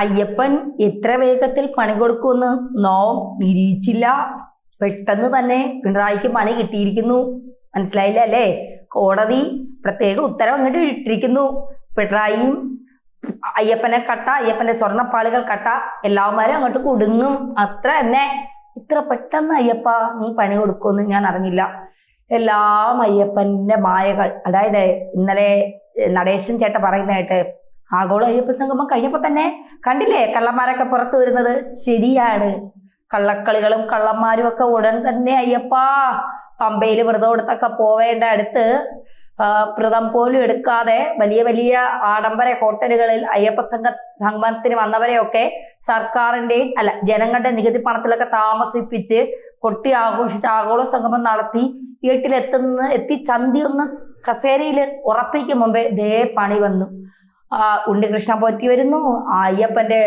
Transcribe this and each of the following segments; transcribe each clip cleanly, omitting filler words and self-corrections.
അയ്യപ്പൻ എത്ര വേഗത്തിൽ പണി കൊടുക്കുമെന്ന് നോം നിരീക്ഷിച്ചില്ല. പെട്ടെന്ന് തന്നെ പിണറായിക്ക് പണി കിട്ടിയിരിക്കുന്നു. മനസ്സിലായില്ല അല്ലേ? കോടതി പ്രത്യേക ഉത്തരവ് അങ്ങോട്ട് ഇട്ടിരിക്കുന്നു. പിണറായിയും അയ്യപ്പനെ കട്ട, അയ്യപ്പന്റെ സ്വർണ്ണപ്പാളികൾ കട്ട, എല്ലാവരും അങ്ങോട്ട് കുടുങ്ങും. അത്ര തന്നെ. ഇത്ര പെട്ടെന്ന് അയ്യപ്പ നീ പണി കൊടുക്കുമെന്ന് ഞാൻ അറിഞ്ഞില്ല. എല്ലാം അയ്യപ്പന്റെ മായകൾ. അതായത് ഇന്നലെ നടേശൻ ചേട്ട പറയുന്നതായിട്ട് ആഗോള അയ്യപ്പ സംഗമം കഴിഞ്ഞപ്പോ തന്നെ കണ്ടില്ലേ കള്ളന്മാരൊക്കെ പുറത്തു വരുന്നത്. ശരിയാണ്, കള്ളക്കളികളും കള്ളന്മാരും ഒക്കെ ഉടൻ തന്നെ അയ്യപ്പ പമ്പയിൽ വ്രതം എടുത്തൊക്കെ പോവേണ്ട അടുത്ത് വ്രതം പോലും എടുക്കാതെ വലിയ വലിയ ആഡംബര ഹോട്ടലുകളിൽ അയ്യപ്പ സംഗമത്തിന് വന്നവരെയൊക്കെ സർക്കാരിന്റെയും ജനങ്ങളുടെ നികുതി പണത്തിലൊക്കെ താമസിപ്പിച്ച് കൊട്ടി ആഘോഷിച്ച് ആഗോള സംഗമം നടത്തി എത്തി ചന്തി ഒന്ന് കസേരയിൽ ഉറപ്പിക്കും മുമ്പേ ദേ പണി വന്നു. ഉണ്ണികൃഷ്ണൻ പോറ്റി വരുന്നു. അയ്യപ്പന്റെ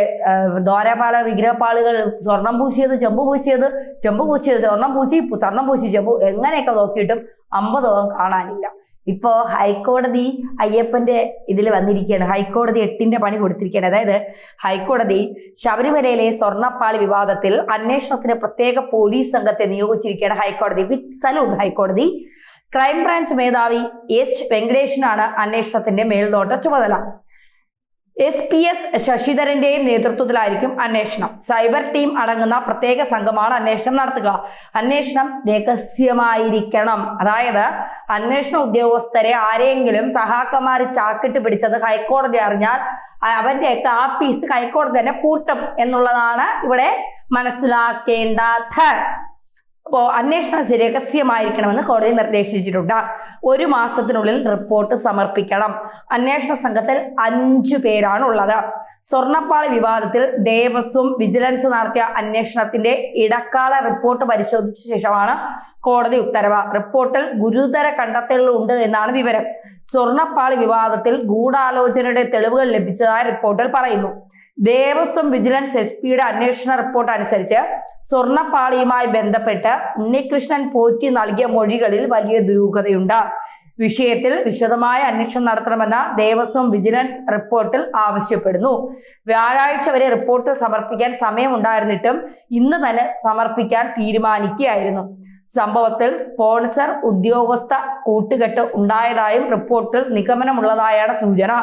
ദ്വാരപാല വിഗ്രഹപ്പാളുകൾ സ്വർണം പൂശിയത് ചെമ്പ് പൂശിയത്, ചെമ്പ് പൂശിയത് സ്വർണം പൂശി, സ്വർണം പൂശി ചെമ്പ്, എങ്ങനെയൊക്കെ നോക്കിയിട്ടും 50 കാണാനില്ല. ഇപ്പോ ഹൈക്കോടതി അയ്യപ്പന്റെ ഇതിൽ വന്നിരിക്കുകയാണ്. ഹൈക്കോടതി 8ന്റെ പണി കൊടുത്തിരിക്കുകയാണ്. അതായത് ഹൈക്കോടതി ശബരിമലയിലെ സ്വർണ്ണപ്പാളി വിവാദത്തിൽ അന്വേഷണത്തിന് പ്രത്യേക പോലീസ് സംഘത്തെ നിയോഗിച്ചിരിക്കുകയാണ് ഹൈക്കോടതി. വിത്ത് സലൂട്ട് ഹൈക്കോടതി. ക്രൈംബ്രാഞ്ച് മേധാവി എച്ച് വെങ്കടേഷിനാണ് അന്വേഷണത്തിന്റെ മേൽനോട്ട ചുമതല. SPS ശശിധരന്റെയും നേതൃത്വത്തിലായിരിക്കും അന്വേഷണം. സൈബർ ടീം അടങ്ങുന്ന പ്രത്യേക സംഘമാണ് അന്വേഷണം നടത്തുക. അന്വേഷണം രഹസ്യമായിരിക്കണം. അതായത് അന്വേഷണ ഉദ്യോഗസ്ഥരെ ആരെങ്കിലും സഹാക്കന്മാര് ചാക്കിട്ട് പിടിച്ചത് ഹൈക്കോടതി അറിഞ്ഞാൽ അവന്റെയൊക്കെ ആപ്പീസ് ഹൈക്കോടതി തന്നെ പൂട്ടും എന്നുള്ളതാണ് ഇവിടെ മനസ്സിലാക്കേണ്ടത്. അപ്പോ അന്വേഷണം രഹസ്യമായിരിക്കണമെന്ന് കോടതി നിർദ്ദേശിച്ചിട്ടുണ്ട്. 1 മാസത്തിനുള്ളിൽ റിപ്പോർട്ട് സമർപ്പിക്കണം. അന്വേഷണ സംഘത്തിൽ 5 പേരാണ് ഉള്ളത്. സ്വർണ്ണപ്പാളി വിവാദത്തിൽ ദേവസ്വം വിജിലൻസ് നടത്തിയ അന്വേഷണത്തിന്റെ ഇടക്കാല റിപ്പോർട്ട് പരിശോധിച്ച ശേഷമാണ് കോടതി ഉത്തരവ്. റിപ്പോർട്ടിൽ ഗുരുതര കണ്ടെത്തലുകൾ ഉണ്ട് എന്നാണ് വിവരം. സ്വർണ്ണപ്പാളി വിവാദത്തിൽ ഗൂഢാലോചനയുടെ തെളിവുകൾ ലഭിച്ചതായി റിപ്പോർട്ടിൽ പറയുന്നു. ദേവസ്വം വിജിലൻസ് SP അന്വേഷണ റിപ്പോർട്ട് അനുസരിച്ച് സ്വർണ്ണപ്പാളിയുമായി ബന്ധപ്പെട്ട് ഉണ്ണികൃഷ്ണൻ പോറ്റി നൽകിയ മൊഴികളിൽ വലിയ ദുരൂഹതയുണ്ട്. വിഷയത്തിൽ വിശദമായ അന്വേഷണം നടത്തണമെന്ന് ദേവസ്വം വിജിലൻസ് റിപ്പോർട്ടിൽ ആവശ്യപ്പെടുന്നു. വ്യാഴാഴ്ച വരെ റിപ്പോർട്ട് സമർപ്പിക്കാൻ സമയമുണ്ടായിരുന്നിട്ടും ഇന്ന് തന്നെ സമർപ്പിക്കാൻ തീരുമാനിക്കുകയായിരുന്നു. സംഭവത്തിൽ സ്പോൺസർ ഉദ്യോഗസ്ഥ കൂട്ടുകെട്ട് ഉണ്ടായതായും റിപ്പോർട്ടിൽ നിഗമനമുള്ളതായാണ് സൂചന.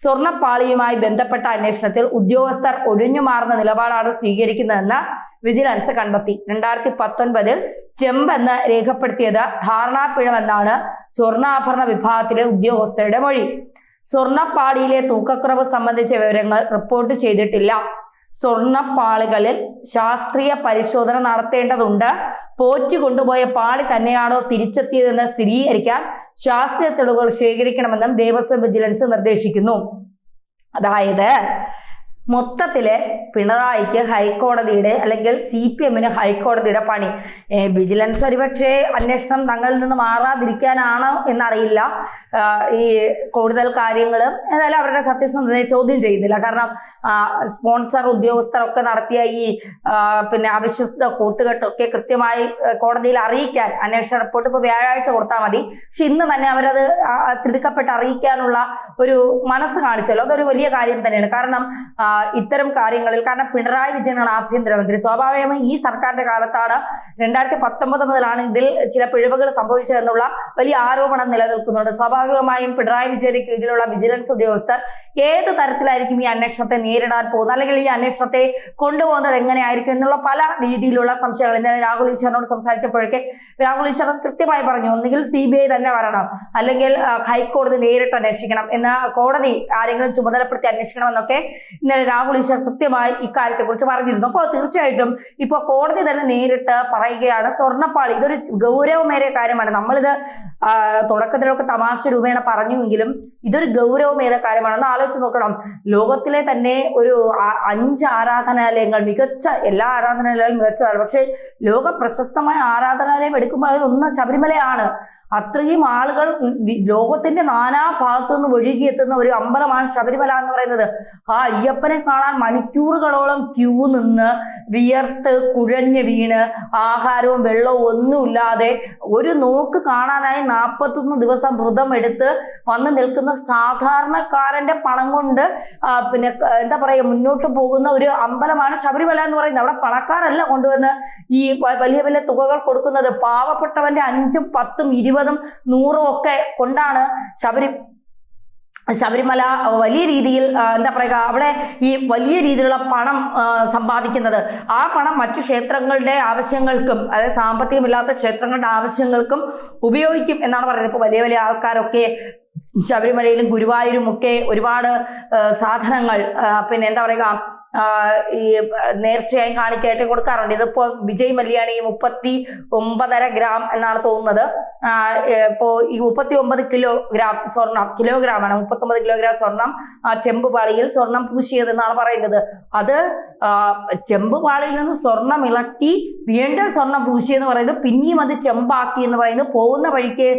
സ്വർണ്ണപ്പാളിയുമായി ബന്ധപ്പെട്ട അന്വേഷണത്തിൽ ഉദ്യോഗസ്ഥർ ഒഴിഞ്ഞുമാറുന്ന നിലപാടാണ് സ്വീകരിക്കുന്നതെന്ന് വിജിലൻസ് കണ്ടെത്തി. 2019 ചെമ്പെന്ന് രേഖപ്പെടുത്തിയത് ധാരണാപ്പിഴമെന്നാണ് സ്വർണ്ണാഭരണ വിഭാഗത്തിലെ ഉദ്യോഗസ്ഥരുടെ മൊഴി. സ്വർണ്ണപ്പാളിയിലെ തൂക്കക്കുറവ് സംബന്ധിച്ച വിവരങ്ങൾ റിപ്പോർട്ട് ചെയ്തിട്ടില്ല. സ്വർണ്ണപ്പാളികളിൽ ശാസ്ത്രീയ പരിശോധന നടത്തേണ്ടതുണ്ട്. പോറ്റി കൊണ്ടുപോയ പാളി തന്നെയാണോ തിരിച്ചെത്തിയതെന്ന് സ്ഥിരീകരിക്കാൻ ശാസ്ത്രീയ തെളിവുകൾ ശേഖരിക്കണമെന്നും ദേവസ്വം വിജിലൻസ് നിർദ്ദേശിക്കുന്നു. അതായത് മൊത്തത്തില് പിണറായിക്ക് ഹൈക്കോടതിയുടെ അല്ലെങ്കിൽ CPMന് ഹൈക്കോടതിയുടെ പണി. വിജിലൻസ് ഒരുപക്ഷെ അന്വേഷണം തങ്ങളിൽ നിന്ന് മാറാതിരിക്കാനാണോ എന്നറിയില്ല. ഈ കൂടുതൽ കാര്യങ്ങൾ ഏതായാലും അവരുടെ സത്യസന്ധതയെ ചോദ്യം ചെയ്യുന്നില്ല. കാരണം സ്പോൺസർ ഉദ്യോഗസ്ഥരൊക്കെ നടത്തിയ ഈ അവിശ്വസ്ത കൂട്ടുകെട്ടൊക്കെ കൃത്യമായി കോടതിയിൽ അറിയിക്കാൻ അന്വേഷണ റിപ്പോർട്ട് ഇപ്പോൾ വ്യാഴാഴ്ച കൊടുത്താൽ മതി. പക്ഷെ ഇന്ന് തന്നെ അവരത് തിടുക്കപ്പെട്ട് അറിയിക്കാനുള്ള ഒരു മനസ്സ് കാണിച്ചല്ലോ. അതൊരു വലിയ കാര്യം തന്നെയാണ്. കാരണം ഇത്തരം കാര്യങ്ങളിൽ കാരണം പിണറായി വിജയനാണ് ആഭ്യന്തരമന്ത്രി. സ്വാഭാവികമായി ഈ സർക്കാരിന്റെ കാലത്താണ് 2019 മുതലാണ് ഇതിൽ ചില പിഴവുകൾ സംഭവിച്ചതെന്നുള്ള വലിയ ആരോപണം നിലനിൽക്കുന്നുണ്ട്. സ്വാഭാവികമായും പിണറായി വിജയന് കീഴിലുള്ള വിജിലൻസ് ഉദ്യോഗസ്ഥർ ഏത് തരത്തിലായിരിക്കും ഈ അന്വേഷണത്തെ നേരിടാൻ പോകുന്നത്, അല്ലെങ്കിൽ ഈ അന്വേഷണത്തെ കൊണ്ടുപോകുന്നത് എങ്ങനെയായിരിക്കും എന്നുള്ള പല രീതിയിലുള്ള സംശയങ്ങൾ. ഇന്നലെ രാഹുൽ ഈശ്വറിനോട് സംസാരിച്ചപ്പോഴൊക്കെ രാഹുൽ ഈശ്വർ കൃത്യമായി പറഞ്ഞു, ഒന്നുകിൽ CBI തന്നെ വരണം, അല്ലെങ്കിൽ ഹൈക്കോടതി നേരിട്ട് അന്വേഷിക്കണം, എന്ന കോടതി ആരെങ്കിലും ചുമതലപ്പെടുത്തി അന്വേഷിക്കണമെന്നൊക്കെ ഇന്നലെ രാഹുൽ ഈശ്വർ കൃത്യമായി ഇക്കാര്യത്തെ കുറിച്ച് പറഞ്ഞിരുന്നു. അപ്പോൾ തീർച്ചയായിട്ടും ഇപ്പൊ കോടതി തന്നെ നേരിട്ട് പറയുകയാണ് സ്വർണ്ണപ്പാളി ഇതൊരു ഗൗരവമേറിയ കാര്യമാണ്. നമ്മളിത് തുടക്കത്തിലൊക്കെ തമാശ രൂപേണ പറഞ്ഞുവെങ്കിലും ഇതൊരു ഗൗരവമേറിയ കാര്യമാണെന്ന് ആലോചിച്ച് നോക്കണം. ലോകത്തിലെ തന്നെ ഒരു 5 ആരാധനാലയങ്ങൾ, മികച്ച എല്ലാ ആരാധനാലയങ്ങളും മികച്ചതാണ്. പക്ഷെ ലോക പ്രശസ്തമായ ആരാധനാലയം എടുക്കുമ്പോൾ അതിലൊന്ന് ശബരിമലയാണ്. അത്രയും ആളുകൾ ലോകത്തിന്റെ നാനാ ഭാഗത്തു നിന്ന് ഒഴുകിയെത്തുന്ന ഒരു അമ്പലമാണ് ശബരിമല എന്ന് പറയുന്നത്. ആ അയ്യപ്പനെ കാണാൻ മണിക്കൂറുകളോളം ക്യൂ നിന്ന് വിയർത്ത് കുഴഞ്ഞ് വീണ് ആഹാരവും വെള്ളവും ഒന്നുമില്ലാതെ ഒരു നോക്ക് കാണാനായി 41 ദിവസം വ്രതം എടുത്ത് വന്ന് നിൽക്കുന്ന സാധാരണക്കാരന്റെ പണം കൊണ്ട് പിന്നെ എന്താ പറയുക മുന്നോട്ട് പോകുന്ന ഒരു അമ്പലമാണ് ശബരിമല എന്ന് പറയുന്നത്. അവിടെ പണക്കാരല്ല കൊണ്ടുവന്ന് ഈ വലിയ വലിയ തുകകൾ കൊടുക്കുന്നത്. പാവപ്പെട്ടവന്റെ 5ഉം 10ഉം 20ഉം 100ഉം ഒക്കെ കൊണ്ടാണ് ശബരിമല വലിയ രീതിയിൽ എന്താ പറയുക അവിടെ ഈ വലിയ രീതിയിലുള്ള പണം സമ്പാദിക്കുന്നത്. ആ പണം മറ്റു ക്ഷേത്രങ്ങളുടെ ആവശ്യങ്ങൾക്കും അതായത് സാമ്പത്തികമില്ലാത്ത ക്ഷേത്രങ്ങളുടെ ആവശ്യങ്ങൾക്കും ഉപയോഗിക്കും എന്നാണ് പറയുന്നത്. ഇപ്പോൾ വലിയ വലിയ ആൾക്കാരൊക്കെ ശബരിമലയിലും ഗുരുവായൂരും ഒക്കെ ഒരുപാട് സാധനങ്ങൾ പിന്നെ എന്താ പറയുക ഈ നേർച്ചയായും കാണിക്കായിട്ട് കൊടുക്കാറുണ്ട്. ഇതിപ്പോ വിജയ് മല്യാണ് ഈ 39.5 ഗ്രാം എന്നാണ് തോന്നുന്നത്. ഇപ്പോ ഈ 39 കിലോഗ്രാം സ്വർണം, കിലോഗ്രാമാണ് 39 കിലോഗ്രാം സ്വർണം ചെമ്പുപാളിയിൽ സ്വർണം പൂശിയതെന്നാണ് പറയുന്നത്. അത് ചെമ്പുപാളിയിൽ നിന്ന് സ്വർണം ഇളക്കി വീണ്ടും സ്വർണം പൂശിയെന്ന് പറയുന്നു. പിന്നെയും അത് ചെമ്പാക്കി എന്ന് പറയുന്നു. പോകുന്ന വഴിക്ക്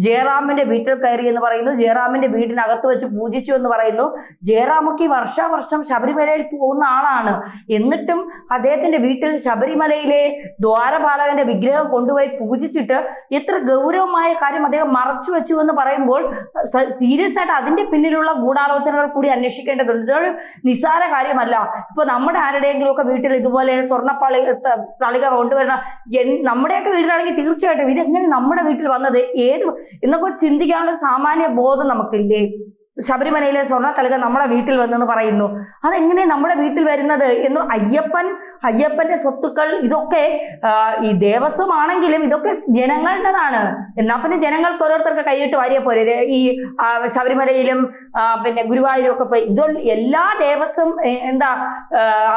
ജയറാമിന്റെ വീട്ടിൽ കയറി എന്ന് പറയുന്നു. ജയറാമിന്റെ വീടിനകത്ത് വെച്ച് പൂജിച്ചു എന്ന് പറയുന്നു. ജയറാമൊക്കെ വർഷാവർഷം ശബരിമലയിൽ പോകുന്ന ആളാണ്. എന്നിട്ടും അദ്ദേഹത്തിന്റെ വീട്ടിൽ ശബരിമലയിലെ ദ്വാരപാലകന്റെ വിഗ്രഹം കൊണ്ടുപോയി പൂജിച്ചിട്ട് എത്ര ഗൗരവമായ കാര്യം അദ്ദേഹം മറച്ചു വെച്ചു എന്ന് പറയുമ്പോൾ സീരിയസ് ആയിട്ട് അതിന്റെ പിന്നിലുള്ള ഗൂഢാലോചനകൾ കൂടി അന്വേഷിക്കേണ്ടതുണ്ട്. ഇതൊരു നിസ്സാര കാര്യമല്ല. ഇപ്പൊ നമ്മുടെ ആരുടെയെങ്കിലും ഒക്കെ വീട്ടിൽ ഇതുപോലെ സ്വർണ്ണപ്പാളി തളിക കൊണ്ടുവരണം നമ്മുടെയൊക്കെ വീട്ടിലാണെങ്കിൽ തീർച്ചയായിട്ടും ഇതെങ്ങനെ നമ്മുടെ വീട്ടിൽ വന്നത് എന്നൊക്കെ ചിന്തിക്കാനുള്ള സാമാന്യ ബോധം നമുക്കില്ലേ? ശബരിമലയിലെ സ്വർണ്ണ തളിക നമ്മുടെ വീട്ടിൽ വന്നെന്ന് പറയുന്നു. അതെങ്ങനെ നമ്മുടെ വീട്ടിൽ വരുന്നത് എന്ന് അയ്യപ്പന്റെ സ്വത്തുക്കൾ ഇതൊക്കെ ഈ ദേവസ്വം ആണെങ്കിലും ഇതൊക്കെ ജനങ്ങളുടേതാണ്. എന്നാ പിന്നെ ജനങ്ങൾക്ക് ഓരോരുത്തർക്ക് കൈയിട്ട് വാരിയ പോലെ ഈ ശബരിമലയിലും പിന്നെ ഗുരുവായൂരും ഒക്കെ പോയി എല്ലാ ദേവസ്വം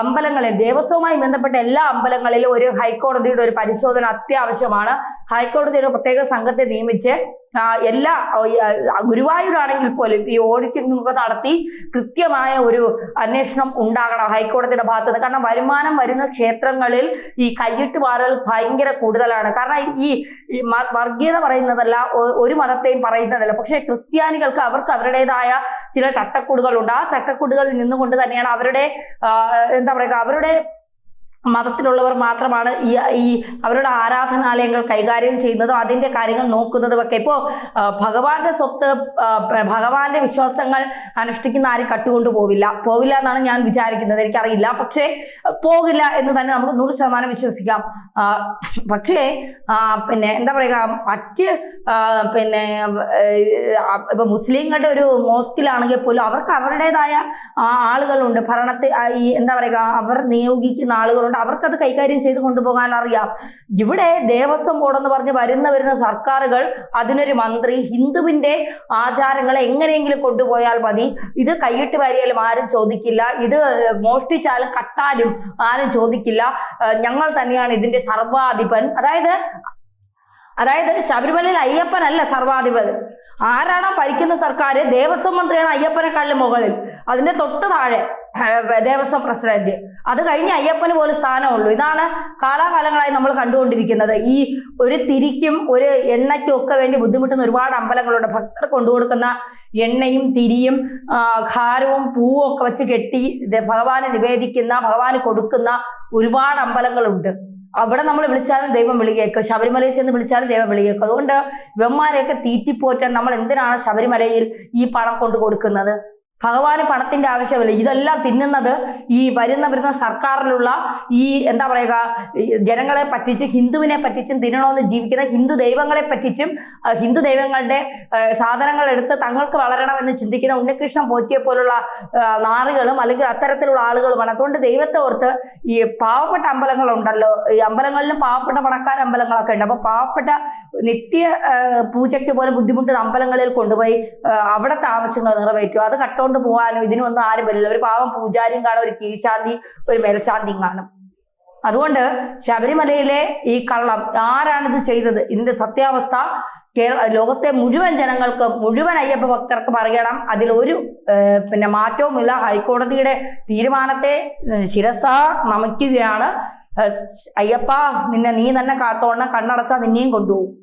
അമ്പലങ്ങളിൽ ദേവസ്വവുമായി ബന്ധപ്പെട്ട എല്ലാ അമ്പലങ്ങളിലും ഒരു ഹൈക്കോടതിയുടെ ഒരു പരിശോധന അത്യാവശ്യമാണ്. ഹൈക്കോടതി ഒരു പ്രത്യേക സംഘത്തെ നിയമിച്ച് എല്ലാ ഗുരുവായൂരാണെങ്കിൽ പോലും ഈ ഓഡിറ്റിംഗ് ഒക്കെ നടത്തി കൃത്യമായ ഒരു അന്വേഷണം ഉണ്ടാകണം ഹൈക്കോടതിയുടെ ഭാഗത്ത് നിന്ന്. കാരണം വരുമാനം വരുന്ന ക്ഷേത്രങ്ങളിൽ ഈ കൈയിട്ട് വാരൽ ഭയങ്കര കൂടുതലാണ്. കാരണം ഈ വർഗീയത പറയുന്നതല്ല, ഒരു മതത്തെയും പറയുന്നതല്ല. പക്ഷെ ക്രിസ്ത്യാനികൾക്ക് അവർക്ക് അവരുടേതായ ചില ചട്ടക്കൂടുകളുണ്ട്. ആ ചട്ടക്കൂടുകളിൽ നിന്നുകൊണ്ട് തന്നെയാണ് അവരുടെ എന്താ പറയുക അവരുടെ മതത്തിലുള്ളവർ മാത്രമാണ് ഈ അവരുടെ ആരാധനാലയങ്ങൾ കൈകാര്യം ചെയ്യുന്നതും അതിന്റെ കാര്യങ്ങൾ നോക്കുന്നതും ഒക്കെ. ഇപ്പോൾ ഭഗവാന്റെ സ്വത്ത് ഭഗവാന്റെ വിശ്വാസങ്ങൾ അനുഷ്ഠിക്കുന്ന ആരും കട്ടുകൊണ്ടു പോവില്ല എന്നാണ് ഞാൻ വിചാരിക്കുന്നത്. എനിക്കറിയില്ല, പക്ഷേ പോകില്ല എന്ന് തന്നെ നമുക്ക് 100% വിശ്വസിക്കാം. പക്ഷേ പിന്നെ എന്താ പറയുക മറ്റ് പിന്നെ ഇപ്പൊ മുസ്ലിങ്ങളുടെ ഒരു മോസ്കിലാണെങ്കിൽ പോലും അവർക്ക് അവരുടേതായ ആളുകളുണ്ട്. ഭരണത്തെ ഈ എന്താ പറയുക അവർ നിയോഗിക്കുന്ന ആളുകളുണ്ട്. അവർക്കത് കൈകാര്യം ചെയ്ത് കൊണ്ടുപോകാൻ അറിയാം. ഇവിടെ ദേവസ്വം ബോർഡെന്ന് പറഞ്ഞ് വരുന്ന സർക്കാരുകൾ അതിനൊരു മന്ത്രി ഹിന്ദുവിന്റെ ആചാരങ്ങളെ എങ്ങനെയെങ്കിലും കൊണ്ടുപോയാൽ മതി. ഇത് കൈയിട്ട് വാരിയാലും ആരും ചോദിക്കില്ല, ഇത് മോഷ്ടിച്ചാലും കട്ടാലും ആരും ചോദിക്കില്ല, ഞങ്ങൾ തന്നെയാണ് ഇതിന്റെ സർവാധിപൻ. അതായത് ശബരിമലയിൽ അയ്യപ്പനല്ല സർവാധിപൻ. ആരാണോ ഭരിക്കുന്ന സർക്കാർ ദേവസ്വം മന്ത്രിയാണ് അയ്യപ്പനെക്കാളിലും മുകളിൽ. അതിന്റെ തൊട്ട് താഴെ ദേവസ്വം പ്രസിഡന്റ്, അത് കഴിഞ്ഞ് അയ്യപ്പന് പോലും സ്ഥാനമുള്ളൂ. ഇതാണ് കാലാകാലങ്ങളായി നമ്മൾ കണ്ടുകൊണ്ടിരിക്കുന്നത്. ഈ ഒരു തിരിക്കും ഒരു എണ്ണയ്ക്കും ഒക്കെ വേണ്ടി ബുദ്ധിമുട്ടുന്ന ഒരുപാട് അമ്പലങ്ങളുണ്ട്. ഭക്തർ കൊണ്ടുകൊടുക്കുന്ന എണ്ണയും തിരിയും ഖാരവും പൂവും ഒക്കെ വെച്ച് കെട്ടി ഭഗവാന് നിവേദിക്കുന്ന ഭഗവാന് കൊടുക്കുന്ന ഒരുപാട് അമ്പലങ്ങളുണ്ട്. അവിടെ നമ്മൾ വിളിച്ചാലും ദൈവം വിളിയേക്കും, ശബരിമലയിൽ ചെന്ന് വിളിച്ചാലും ദൈവം വിളിയേക്കും. അതുകൊണ്ട് ഇവന്മാരെയൊക്കെ തീറ്റിപ്പോറ്റാൻ നമ്മൾ എന്തിനാണ് ശബരിമലയിൽ ഈ പണം കൊണ്ട് കൊടുക്കുന്നത്? ഭഗവാന് പണത്തിന്റെ ആവശ്യമില്ല. ഇതെല്ലാം തിന്നുന്നത് ഈ വരുന്ന സർക്കാരിലുള്ള ഈ എന്താ പറയുക ജനങ്ങളെ പറ്റിച്ചും ഹിന്ദുവിനെ പറ്റിച്ചും തിന്നണമെന്ന് ജീവിക്കുന്ന ഹിന്ദു ദൈവങ്ങളെ പറ്റിച്ചും ഹിന്ദു ദൈവങ്ങളുടെ സാധനങ്ങൾ എടുത്ത് തങ്ങൾക്ക് വളരണമെന്ന് ചിന്തിക്കുന്ന ഉണ്ണികൃഷ്ണൻ പോറ്റിയെ പോലുള്ള നാറികളും അല്ലെങ്കിൽ അത്തരത്തിലുള്ള ആളുകളുമാണ്. അതുകൊണ്ട് ദൈവത്തെ ഓർത്ത് ഈ പാവപ്പെട്ട അമ്പലങ്ങളുണ്ടല്ലോ, ഈ അമ്പലങ്ങളിലും പാവപ്പെട്ട പണക്കാർ അമ്പലങ്ങളൊക്കെ ഉണ്ട്. അപ്പൊ പാവപ്പെട്ട നിത്യ പൂജയ്ക്ക് പോലും ബുദ്ധിമുട്ടുന്ന അമ്പലങ്ങളിൽ കൊണ്ടുപോയി അവിടുത്തെ ആവശ്യങ്ങൾ നിറവേറ്റും. അത് കട്ടോണ്ട് പോകാനും ഇതിനൊന്നും ആരും വരില്ല. ഒരു പാവം പൂജാരിയും കാണും, ഒരു കീഴ്ശാന്തി ഒരു മേൽശാന്തിയും കാണും. അതുകൊണ്ട് ശബരിമലയിലെ ഈ കള്ളം ആരാണിത് ചെയ്തത്, ഇതിന്റെ സത്യാവസ്ഥ ലോകത്തെ മുഴുവൻ ജനങ്ങൾക്ക് മുഴുവൻ അയ്യപ്പ ഭക്തർക്കും അറിയണം. അതിലൊരു മാറ്റവുമില്ല. ഹൈക്കോടതിയുടെ തീരുമാനത്തെ ശിരസാ നമിക്കുകയാണ്. അയ്യപ്പ നീ തന്നെ കാത്തോണം, കണ്ണടച്ചാൽ നിന്നെയും കൊണ്ടുപോകും.